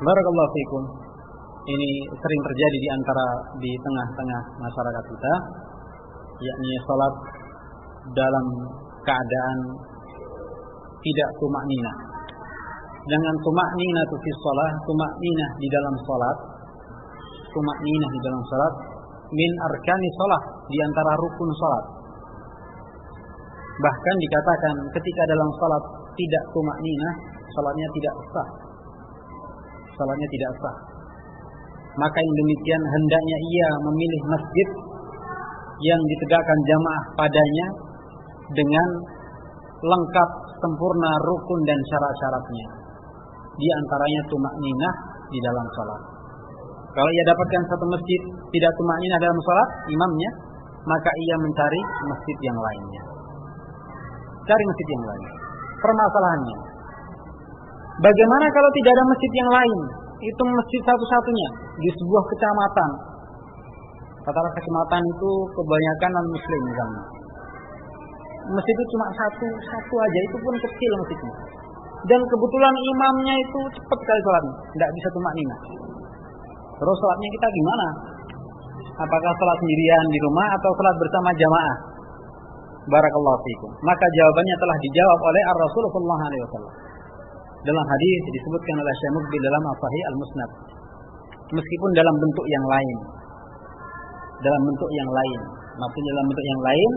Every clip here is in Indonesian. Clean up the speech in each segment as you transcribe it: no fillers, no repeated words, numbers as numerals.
Barakallahu fikum. Ini sering terjadi di tengah-tengah masyarakat kita, yakni salat dalam keadaan tidak tumakninah. Dengan tumakninah fi shalah, tumakninah di dalam salat, tumakninah di dalam salat min arkani shalah, di antara rukun salat. Bahkan dikatakan ketika dalam salat tidak tumakninah, salatnya tidak sah. Salatnya tidak sah. Maka yang demikian hendaknya ia memilih masjid yang ditegakkan jamaah padanya dengan lengkap sempurna rukun dan syarat-syaratnya. Di antaranya tumakninah di dalam salat. Kalau ia dapatkan satu masjid tidak tumakninah dalam salat imamnya, maka ia mencari masjid yang lainnya. Cari masjid yang lain. Permasalahannya, bagaimana kalau tidak ada masjid yang lain? Itu masjid satu-satunya di sebuah kecamatan. Katakanlah kecamatan itu kebanyakan non-muslim misalnya. Masjid itu cuma satu aja, itu pun kecil masjidnya. Dan kebetulan imamnya itu cepat sekali sholatnya, tidak bisa tumakninah. Terus sholatnya kita gimana? Apakah sholat sendirian di rumah atau sholat bersama jamaah? Barakallahu fikum. Maka jawabannya telah dijawab oleh Rasulullah sallallahu alaihi wasallam. Dalam hadis disebutkan oleh Syekh Mukbil dalam As-Sahih Al-Musnad. Meskipun dalam bentuk yang lain. Dalam bentuk yang lain. Maksudnya dalam bentuk yang lain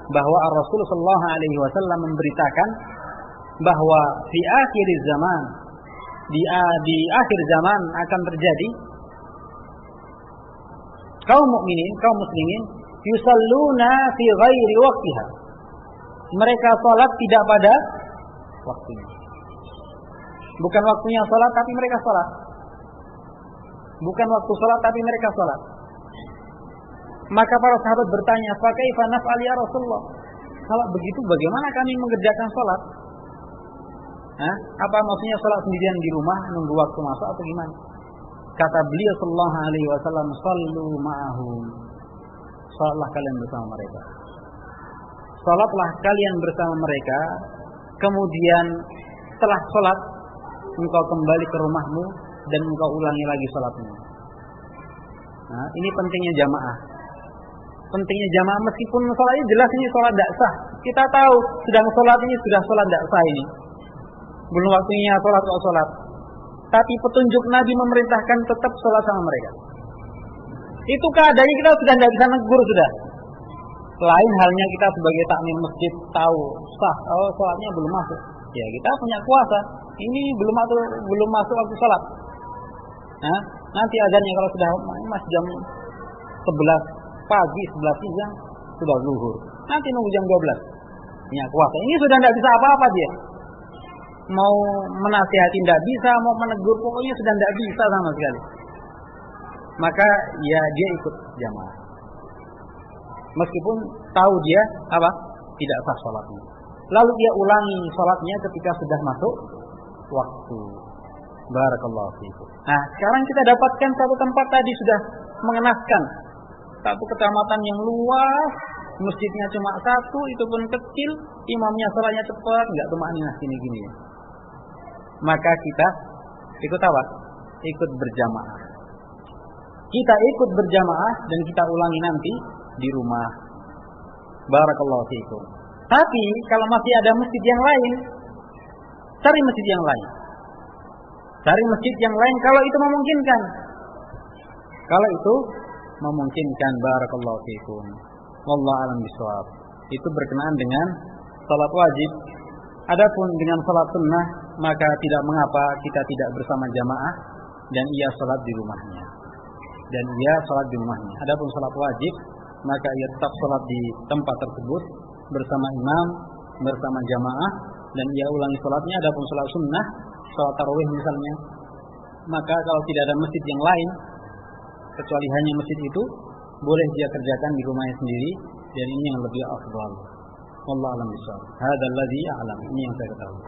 bahwa Rasulullah sallallahu alaihi wasallam memberitakan bahwa di akhir zaman, di akhir zaman akan terjadi kaum mukminin, kaum muslimin yusalluna fi ghairi waqtiha. Mereka salat tidak pada waktunya. Bukan waktunya salat tapi mereka salat. Bukan waktu salat tapi mereka salat. Maka para sahabat bertanya, "Fa kaifa naf'al ya Rasulullah?" Kalau begitu bagaimana kami mengerjakan salat? Apa maksudnya salat sendirian di rumah nunggu waktu masuk atau gimana? Kata beliau sallallahu alaihi wasallam, "Shallu ma'ahum." Salatlah kalian bersama mereka. Salatlah kalian bersama mereka. Kemudian setelah salat engkau kembali ke rumahmu dan engkau ulangi lagi salatmu. Nah, ini pentingnya jamaah. Pentingnya jamaah meskipun salatnya jelas ini salat tidak sah. Kita tahu sedang salat ini sudah salat tidak sah ini. Belum waktunya salat kok salat. Tapi petunjuk Nabi memerintahkan tetap salat sama mereka. Itu keadaannya kita sudah tidak bisa negur sudah. Lain halnya kita sebagai takmir masjid tahu sah, salatnya belum masuk. Ya kita punya kuasa. Ini belum masuk waktu salat. Nah, nanti azannya kalau sudah masih jam 11 pagi, 11 siang sudah zuhur. Nanti nunggu jam 12. Punya kuasa. Ini sudah tidak bisa apa-apa dia. Mau menasihati tidak bisa, mau menegur pokoknya sudah tidak bisa sama sekali. Maka ya dia ikut jamaah. Meskipun tahu dia apa? Tidak sah salatnya. Lalu dia ulangi salatnya ketika sudah masuk waktu. Barakallahu fiikum. Nah, sekarang kita dapatkan satu tempat tadi sudah mengenaskan. Satu kecamatan yang luas, masjidnya cuma satu, itu pun kecil, imamnya salatnya cepat, enggak tumakninah gini-gini. Maka kita ikut apa? Ikut berjamaah. Kita ikut berjamaah dan kita ulangi nanti di rumah. Barakallahu fiikum. Tapi kalau masih ada masjid yang lain, cari masjid yang lain. Cari masjid yang lain kalau itu memungkinkan. Kalau itu memungkinkan, barakallahu fiikum. Wallahu a'lam bishawab. Itu berkenaan dengan salat wajib. Adapun dengan salat sunnah, maka tidak mengapa kita tidak bersama jamaah dan ia salat di rumahnya. Adapun salat wajib, maka ia tetap salat di tempat tersebut bersama imam, bersama jamaah dan ia ulangi salatnya. Adapun salat sunnah, salat tarawih misalnya, maka kalau tidak ada masjid yang lain kecuali hanya masjid itu, boleh dia kerjakan di rumahnya sendiri dan ini yang lebih afdal. Wallahu a'lam bishawab. Hadzal ladzi a'lam. Ini yang saya ketahui.